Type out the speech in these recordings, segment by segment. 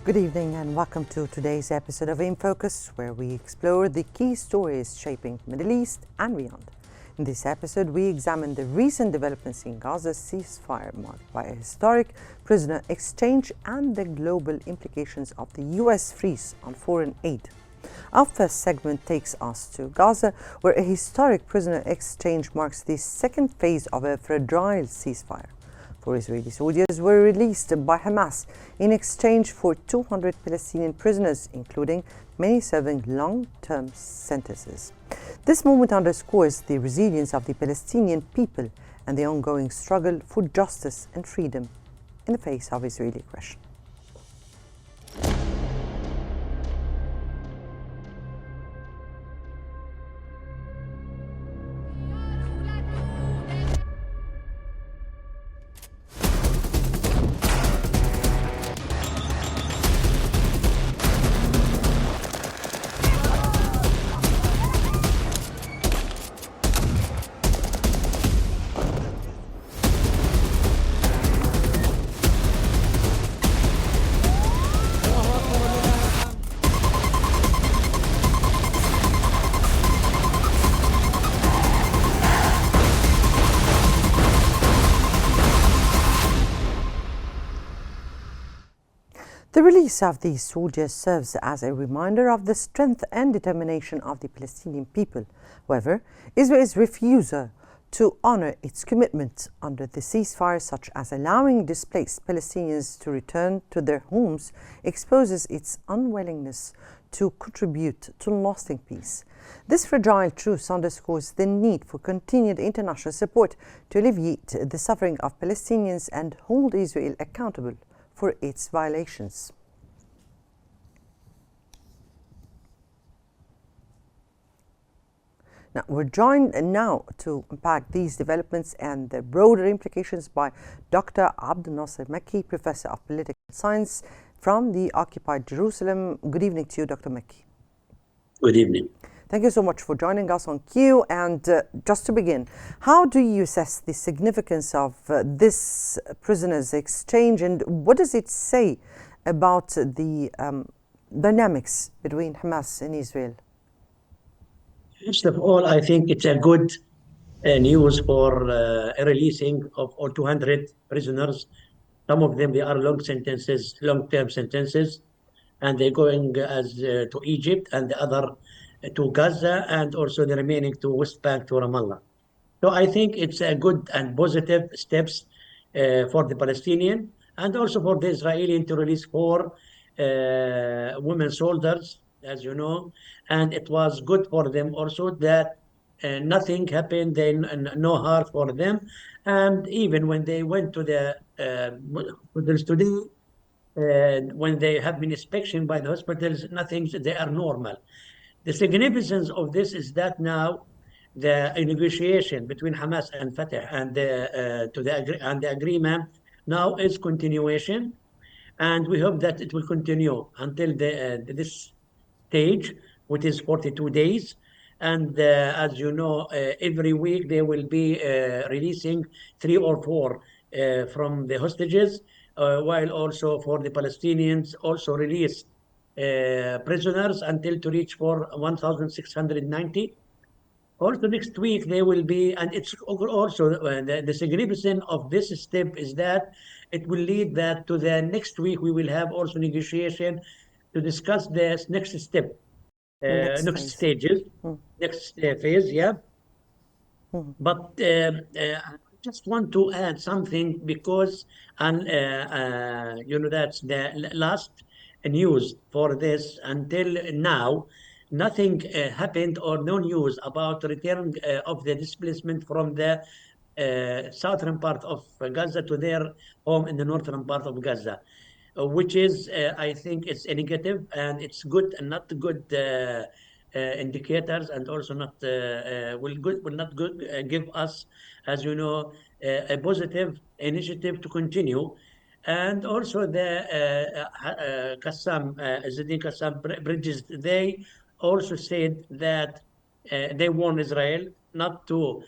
Good evening and welcome to today's episode of In Focus, where we explore the key stories shaping the Middle East and beyond. In this episode, we examine the recent developments in Gaza's ceasefire marked by a historic prisoner exchange and the global implications of the US freeze on foreign aid. Our first segment takes us to Gaza, where a historic prisoner exchange marks the second phase of a fragile ceasefire. 4 Israeli soldiers were released by Hamas in exchange for 200 Palestinian prisoners, including many serving long-term sentences. This moment underscores the resilience of the Palestinian people and the ongoing struggle for justice and freedom in the face of Israeli aggression. The release of these soldiers serves as a reminder of the strength and determination of the Palestinian people. However, Israel's refusal to honor its commitment under the ceasefire, such as allowing displaced Palestinians to return to their homes, exposes its unwillingness to contribute to lasting peace. This fragile truce underscores the need for continued international support to alleviate the suffering of Palestinians and hold Israel accountable for its violations. Now, we're joined now to unpack these developments and their broader implications by Dr. Abdel Nasser Makki, Professor of Political Science from the occupied Jerusalem. Good evening to you, Dr. Makki. Good evening. Thank you so much for joining us on Q. And just to begin, how do you assess the significance of this prisoners' exchange, and what does it say about the dynamics between Hamas and Israel? First of all, I think it's a good news for a releasing of all 200 prisoners. Some of them, they are long-term sentences, and they're going to Egypt, and the other to Gaza, and also the remaining to West Bank, to Ramallah. So I think it's a good and positive steps for the Palestinian and also for the Israeli to release 4 women soldiers, as you know, and it was good for them also that nothing happened, no harm for them, and even when they went to the hospitals today, when they have been inspected by the hospitals, nothing, they are normal. The significance of this is that now the negotiation between Hamas and Fatah and the agreement now is continuation, and we hope that it will continue until this stage, which is 42 days. And as you know, every week they will be releasing 3 or 4 from the hostages, while also for the Palestinians also release prisoners until to reach for 1,690. Also next week they will be, and it's also the significance of this step is that it will lead that to the next week we will have also negotiation to discuss the next step, next stages, next phase, yeah. But I just want to add something because, and you know, that's the last news for this until now. Nothing happened or no news about the return of the displacement from the southern part of Gaza to their home in the northern part of Gaza, which is, I think, it's a negative and it's good and not good indicators, and also not will not good give us, as you know, a positive initiative to continue. And also the Qassam, Zedin Qassam bridges, they also said that they warned Israel not to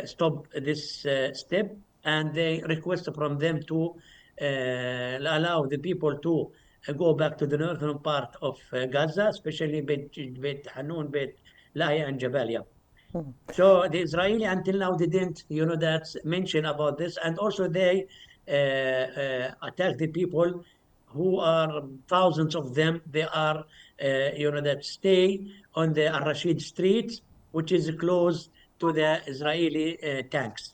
stop this step, and they request from them to allow the people to go back to the northern part of Gaza, especially Beit Hanun, Beit Lahiya, and Jabalia. So the Israeli until now didn't, that mention about this, and also they attack the people who are thousands of them. They are, that stay on the Al Rashid Street, which is close to the Israeli tanks.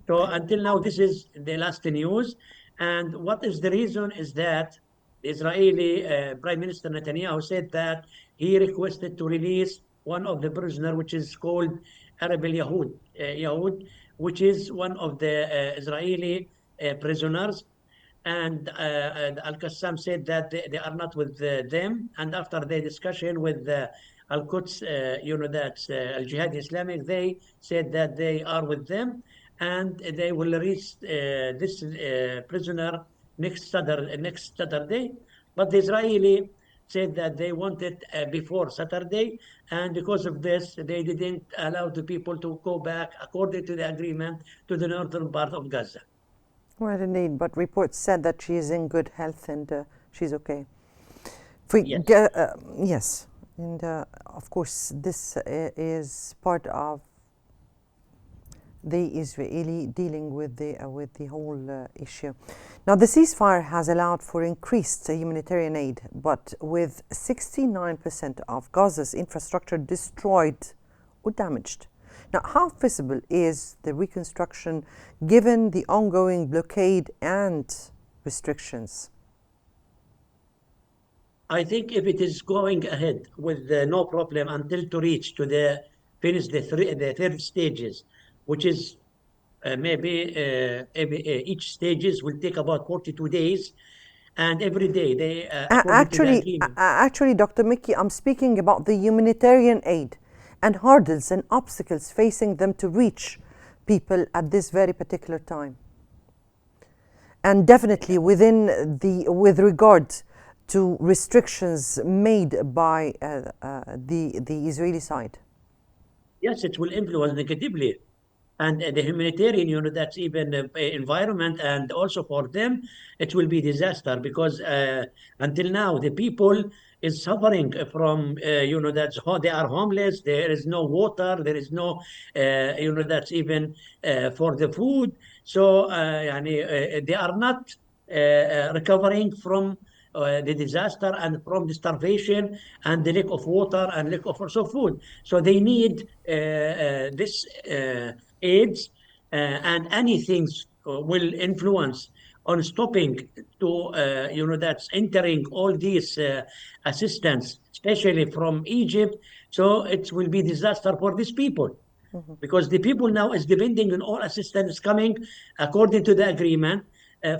So until now, this is the last news. And what is the reason is that the Israeli Prime Minister Netanyahu said that he requested to release one of the prisoners, which is called Arab Yahud, which is one of the Israeli prisoners. And Al-Qassam said that they are not with them. And after the discussion with Al-Quds, that Al-Jihad Islamic, they said that they are with them and they will release this prisoner next Saturday. But the Israeli said that they want it before Saturday, and because of this, they didn't allow the people to go back according to the agreement to the northern part of Gaza. Well, indeed, but reports said that she is in good health and she's okay. Yes. Yes, and of course, this is part of the Israeli dealing with the whole issue. Now, the ceasefire has allowed for increased humanitarian aid, but with 69% of Gaza's infrastructure destroyed or damaged. Now, how feasible is the reconstruction given the ongoing blockade and restrictions? I think if it is going ahead with no problem until to reach to finish the third stages, which is maybe each stages will take about 42 days, and every day they according to the agreement. Actually, Dr. Mickey, I'm speaking about the humanitarian aid and hurdles and obstacles facing them to reach people at this very particular time, and definitely with regard to restrictions made by the Israeli side. Yes, it will influence negatively. And the humanitarian, that's even environment, and also for them, it will be disaster because until now, the people is suffering from, that's they are homeless. There is no water. There is no, that's even for the food. So they are not recovering from the disaster and from the starvation and the lack of water and lack of also food. So they need this aids and anything will influence on stopping to that's entering all these assistance, especially from Egypt. So it will be disaster for these people. Because the people now is depending on all assistance coming according to the agreement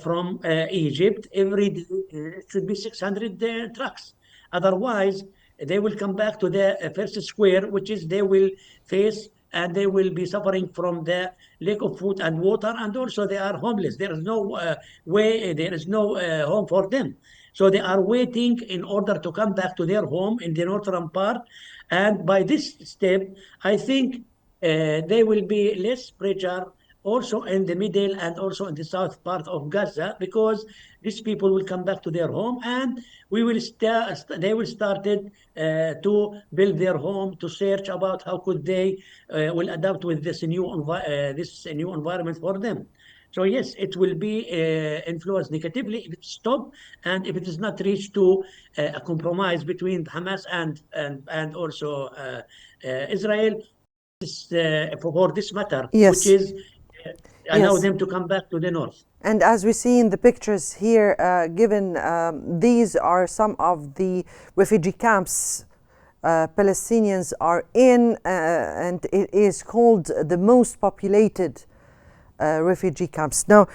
from Egypt. Every day it should be 600 trucks. Otherwise, they will come back to the first square, which is they will face and they will be suffering from the lack of food and water, and also they are homeless. There is no way, there is no home for them. So they are waiting in order to come back to their home in the northern part. And by this step, I think there will be less pressure also in the middle and also in the south part of Gaza, because these people will come back to their home and they will started to build their home, to search about how could they will adapt with this new environment for them. So yes, it will be influenced negatively if it stopped and if it is not reached to a compromise between Hamas and also Israel for this matter, Yes. which is allow Yes. them to come back to the north. And as we see in the pictures here, given these are some of the refugee camps Palestinians are in, and it is called the most populated refugee camps. Now,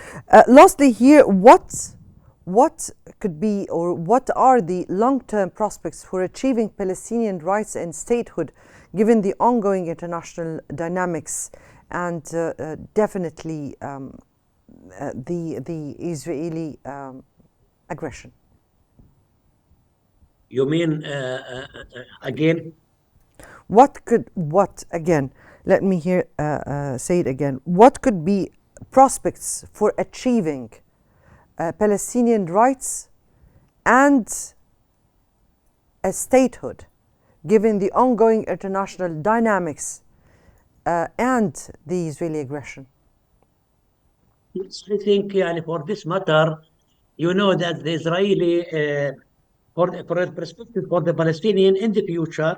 lastly here, what could be or what are the long-term prospects for achieving Palestinian rights and statehood given the ongoing international dynamics and definitely the Israeli aggression? You mean again? Again, let me say it again. What could be prospects for achieving Palestinian rights and a statehood, given the ongoing international dynamics and the Israeli aggression? Yes, I think for this matter, you know that the Israeli, for a perspective for the Palestinian in the future,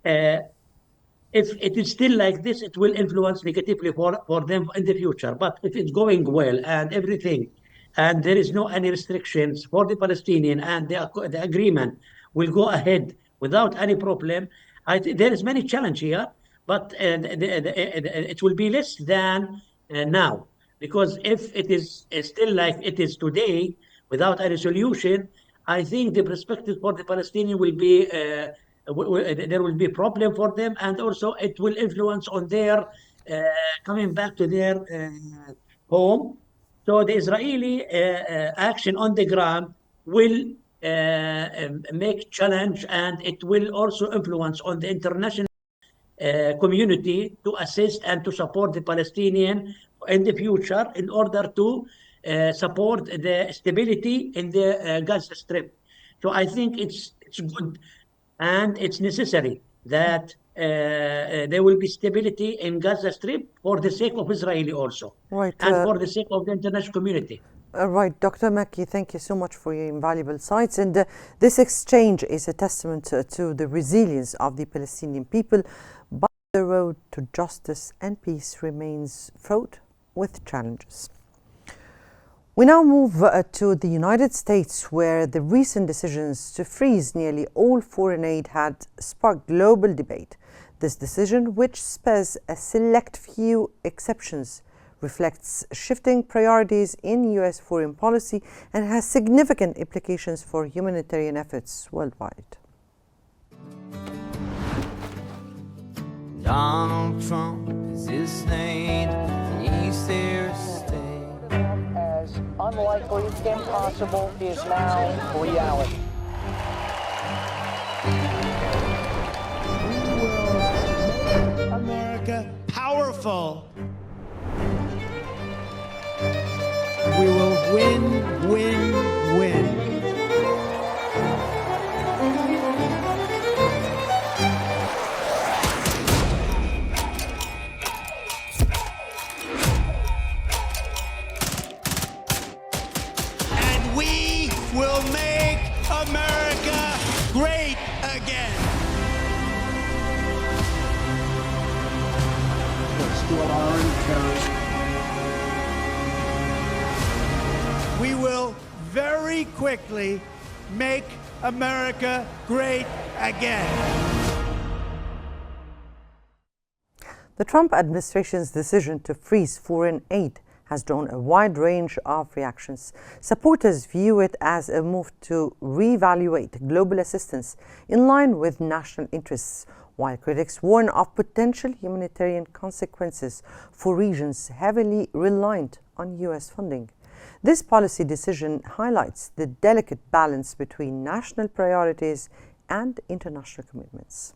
if it is still like this, it will influence negatively for them in the future. But if it's going well and everything, and there is no any restrictions for the Palestinian, and the agreement will go ahead without any problem, I think there is many challenge here, but it will be less than now. Because if it is still like it is today, without a resolution, I think the perspective for the Palestinian will be there will be a problem for them, and also it will influence on their coming back to their home. So the Israeli action on the ground will make challenge, and it will also influence on the international community to assist and to support the Palestinian in the future in order to support the stability in the Gaza Strip. So I think it's good and it's necessary that there will be stability in Gaza Strip for the sake of Israeli also, Right. and for the sake of the international community. Right, Dr. Makki, thank you so much for your invaluable insights. And this exchange is a testament to the resilience of the Palestinian people, but the road to justice and peace remains fraught with challenges. We now move to the United States, where the recent decisions to freeze nearly all foreign aid had sparked global debate. This decision, which spares a select few exceptions, reflects shifting priorities in U.S. foreign policy and has significant implications for humanitarian efforts worldwide. Donald Trump is his name, and he's there to stay. As unlikely, impossible is now reality. We will make America powerful. We will win, win, win. And we will make America great again. Let's do it already, we will very quickly make America great again. The Trump administration's decision to freeze foreign aid has drawn a wide range of reactions. Supporters view it as a move to reevaluate global assistance in line with national interests, while critics warn of potential humanitarian consequences for regions heavily reliant on U.S. funding. This policy decision highlights the delicate balance between national priorities and international commitments.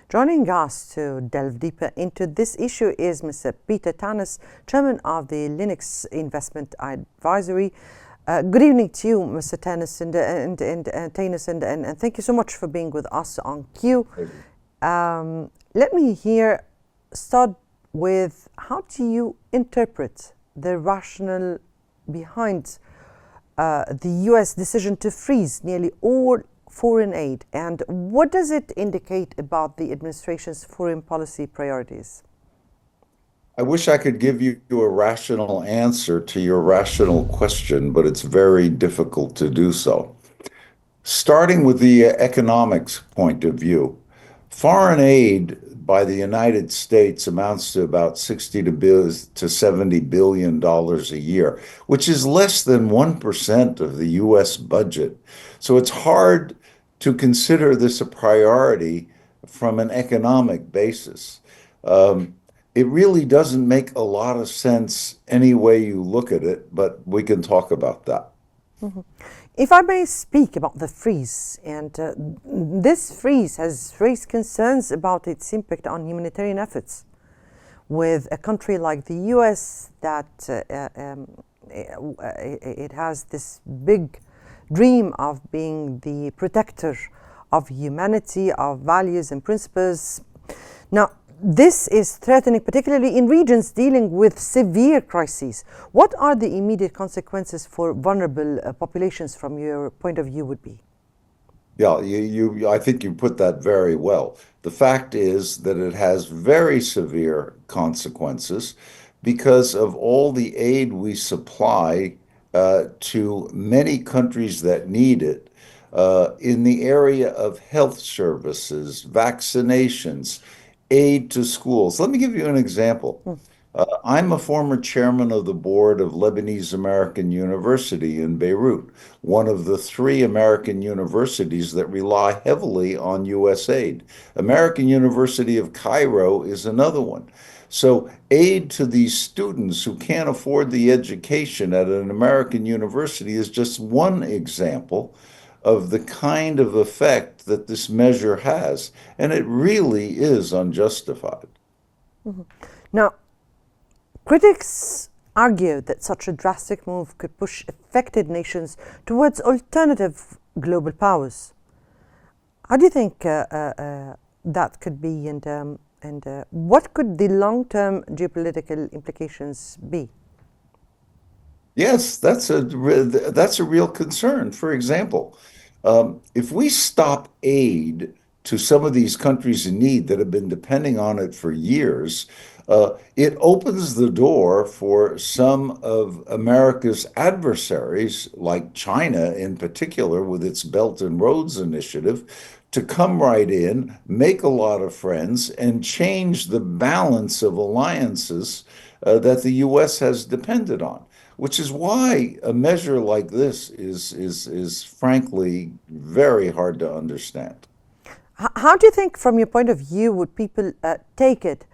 Joining us to delve deeper into this issue is Mr. Peter Tanis, Chairman of the Linux Investment Advisory. Good evening to you, Mr. Tanis, and thank you so much for being with us on Q. Let me here start with, how do you interpret the rationale behind the U.S. decision to freeze nearly all foreign aid, and what does it indicate about the administration's foreign policy priorities? I wish I could give you a rational answer to your rational question, but it's very difficult to do so. Starting with the economics point of view, foreign aid by the United States amounts to about $60 to $70 billion a year, which is less than 1% of the U.S. budget. So it's hard to consider this a priority from an economic basis. It really doesn't make a lot of sense any way you look at it, but we can talk about that. Mm-hmm. If I may speak about the freeze, and this freeze has raised concerns about its impact on humanitarian efforts. with a country like the US that it has this big dream of being the protector of humanity, of values and principles. Now, this is threatening, particularly in regions dealing with severe crises. What are the immediate consequences for vulnerable populations from your point of view would be? Yeah, I think you put that very well. The fact is that it has very severe consequences because of all the aid we supply to many countries that need it in the area of health services, vaccinations, aid to schools. Let me give you an example. I'm a former chairman of the board of Lebanese American University in Beirut, one of the three American universities that rely heavily on U.S. aid. American University of Cairo is another one. So aid to these students who can't afford the education at an American university is just one example of the kind of effect that this measure has, and it really is unjustified. Now, critics argue that such a drastic move could push affected nations towards alternative global powers. How do you think that could be, and what could the long-term geopolitical implications be? Yes, that's a real concern. For example, if we stop aid to some of these countries in need that have been depending on it for years, it opens the door for some of America's adversaries, like China in particular, with its Belt and Roads Initiative, to come right in, make a lot of friends, and change the balance of alliances that the U.S. has depended on. Which is why a measure like this is frankly very hard to understand. How do you think, from your point of view, would people take it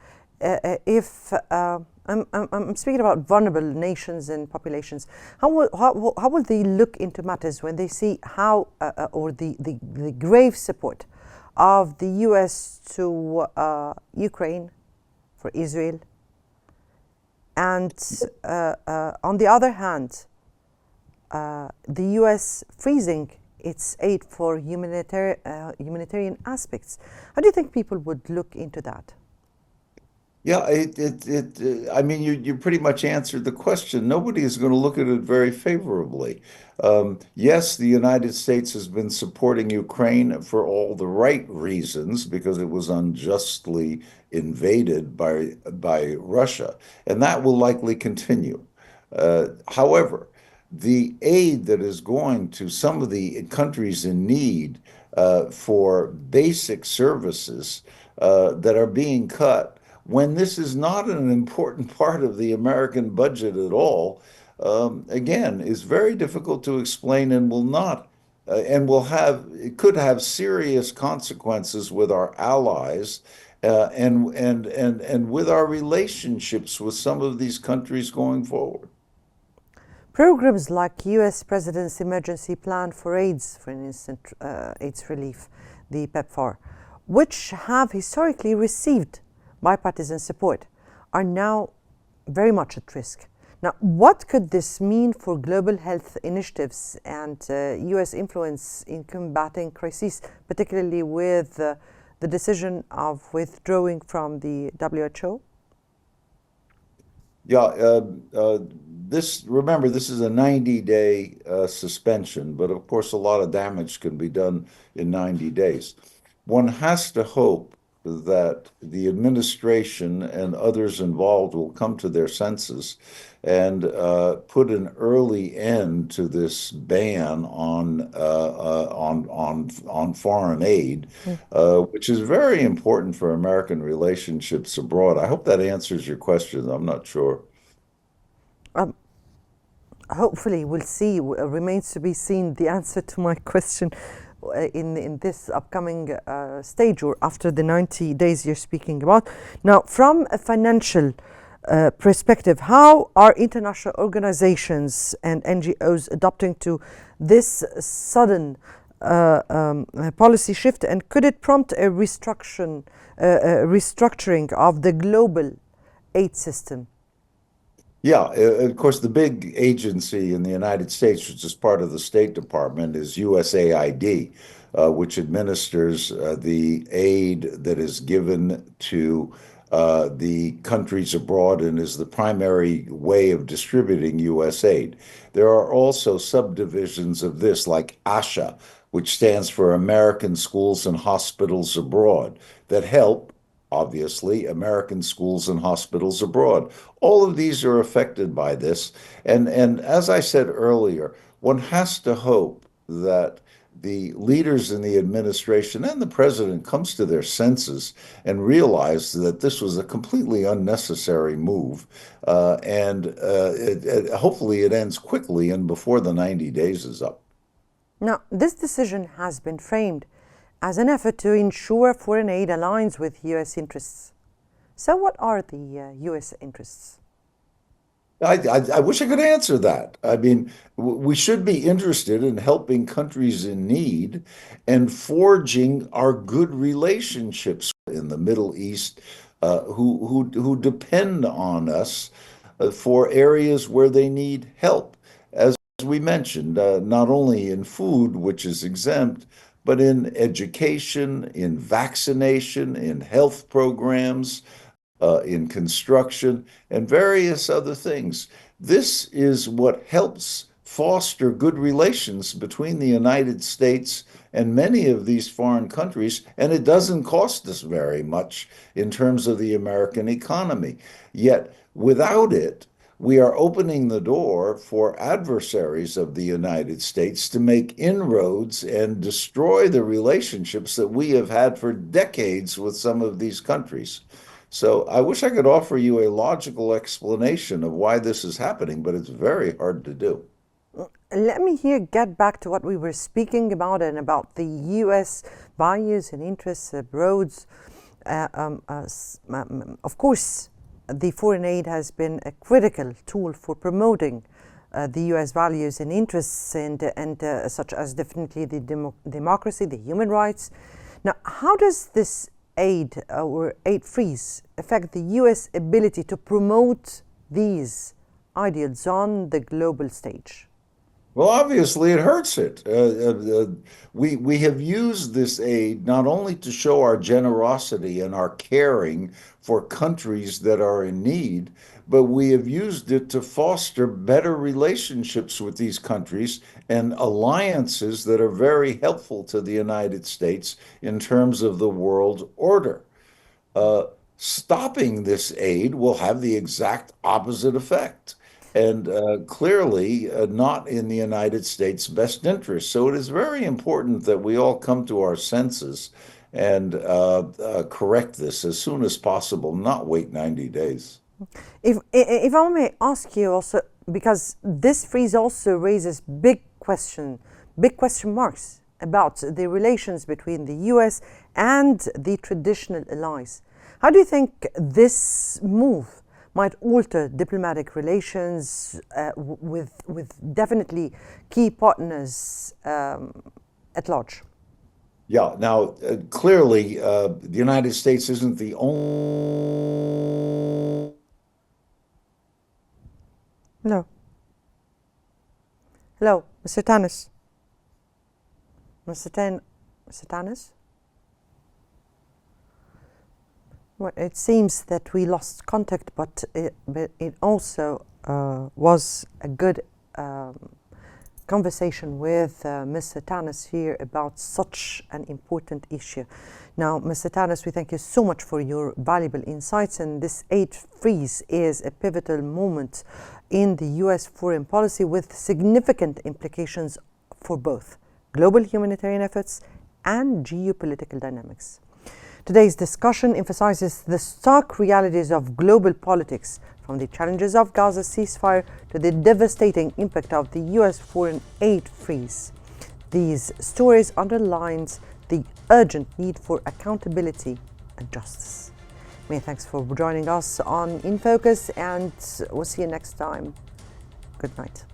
if I'm speaking about vulnerable nations and populations? How will they look into matters when they see how or the grave support of the U.S. to Ukraine, for Israel? And on the other hand, the U.S. freezing its aid for humanitarian aspects. How do you think people would look into that? Yeah, I mean, you pretty much answered the question. Nobody is going to look at it very favorably. Yes, the United States has been supporting Ukraine for all the right reasons because it was unjustly invaded by Russia, and that will likely continue. However, the aid that is going to some of the countries in need for basic services that are being cut, when this is not an important part of the American budget at all, again, is very difficult to explain and will not, and it could have serious consequences with our allies and with our relationships with some of these countries going forward. Programs like U.S. President's Emergency Plan for AIDS, for instance, AIDS relief, the PEPFAR, which have historically received bipartisan support, are now very much at risk. Now, what could this mean for global health initiatives and U.S. influence in combating crises, particularly with the decision of withdrawing from the WHO? Yeah, remember, this is a 90-day suspension, but of course, a lot of damage can be done in 90 days. One has to hope that the administration and others involved will come to their senses and put an early end to this ban on foreign aid, which is very important for American relationships abroad. I hope that answers your question. I'm not sure. Hopefully, we'll see. Remains to be seen the answer to my question in this upcoming stage or after the 90 days you're speaking about. Now, from a financial perspective, how are international organizations and NGOs adapting to this sudden policy shift, and could it prompt a restructuring of the global aid system? Yeah, of course, the big agency in the United States, which is part of the State Department, is USAID, which administers the aid that is given to the countries abroad and is the primary way of distributing U.S. aid. There are also subdivisions of this, like ASHA, which stands for American Schools and Hospitals Abroad, that help, obviously, American schools and hospitals abroad. All of these are affected by this. And as I said earlier, one has to hope that the leaders in the administration and the president comes to their senses and realize that this was a completely unnecessary move. Hopefully it ends quickly and before the 90 days is up. Now, this decision has been framed as an effort to ensure foreign aid aligns with U.S. interests. So what are the U.S. interests? I wish I could answer that. I mean, we should be interested in helping countries in need and forging our good relationships in the Middle East, who depend on us for areas where they need help. As we mentioned, not only in food, which is exempt, but in education, in vaccination, in health programs, in construction, and various other things. This is what helps foster good relations between the United States and many of these foreign countries, and it doesn't cost us very much in terms of the American economy. Yet, without it, we are opening the door for adversaries of the United States to make inroads and destroy the relationships that we have had for decades with some of these countries. So I wish I could offer you a logical explanation of why this is happening, but it's very hard to do. Let me here get back to what we were speaking about and about the U.S. values and interests abroad. Of course, the foreign aid has been a critical tool for promoting the U.S. values and interests, and such as definitely the democracy, the human rights. Now, how does this aid or aid freeze affect the U.S. ability to promote these ideals on the global stage? Well, obviously, it hurts it. We have used this aid not only to show our generosity and our caring for countries that are in need, but we have used it to foster better relationships with these countries and alliances that are very helpful to the United States in terms of the world order. Stopping this aid will have the exact opposite effect, and clearly not in the United States' best interest. So it is very important that we all come to our senses and correct this as soon as possible, not wait 90 days. If I may ask you also, because this freeze also raises big question marks about the relations between the U.S. and the traditional allies. How do you think this move might alter diplomatic relations with definitely key partners at large? Yeah, now, clearly, the United States isn't the only... No. Hello, Mr. Tanis. Mr. Tanis? Well, it seems that we lost contact, but it also was a good conversation with Mr. Tanis here about such an important issue. Now, Mr. Tanis, we thank you so much for your valuable insights, and this aid freeze is a pivotal moment in the U.S. foreign policy with significant implications for both global humanitarian efforts and geopolitical dynamics. Today's discussion emphasizes the stark realities of global politics, from the challenges of Gaza's ceasefire to the devastating impact of the U.S. foreign aid freeze. These stories underlines the urgent need for accountability and justice. Many thanks for joining us on In Focus, and we'll see you next time. Good night.